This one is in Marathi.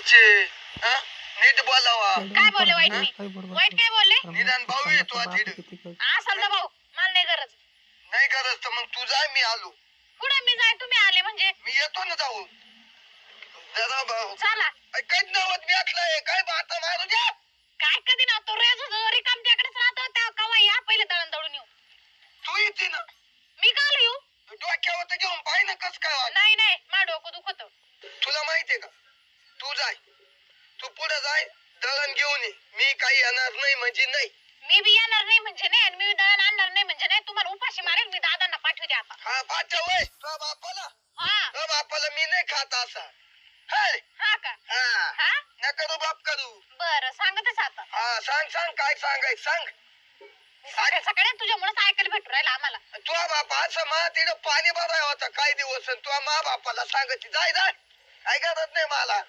घरचे हं? नीट बोलावा. काय बोलले वाईट मी? वाईट काय बोलले? निदान भाऊ येतो आधी. असेल तर भाऊ मला नाही गरज. नाही गरज तर मग तू जाय, मी आलो. कुठं मी जाय तुम्ही आले म्हणजे? मी येतो ना जाऊन. जरा भाऊ चला. काहीच नवत मी ऐकलंय. काय बाता मारू द्या. काय कधी ना तो रेज रिकाम त्याकडेच राहतो त्या कवा या पहिले दळण दळून येऊ. तू येते ना. मी काल येऊ? डोक्यावर तर घेऊन पाहि ना कस काय वाट. नाही नाही माझं डोकं दुखत. तुला माहितीये का, तू जाय, तू पुढे जाय, दळण घेऊन ये. मी काही येणार नाही म्हणजे नाही. मी बी येणार नाही म्हणजे नाही आणि मी दळण आणणार नाही म्हणजे नाही. तुम्हाला उपाशी मारेल मी. दादांना पाठवते आता. हा पाठव वय तुझ्या बापाला. हा तुझ्या बापाला मी नाही खात असा. हाय हा का? हा हा न करू बाप करू. बरं सांगतच आता. हा सांग सांग काय सांगायचं सांग. सकाळी सकाळी तुझ्यामुळेच ऐकायला भेटू राहिला आम्हाला. तुझा बापा असं मा तिथं पाणी भराय होता काही दिवस. तुझ्या मा बापाला सांगायची जाय जाय. काय करत नाही मला.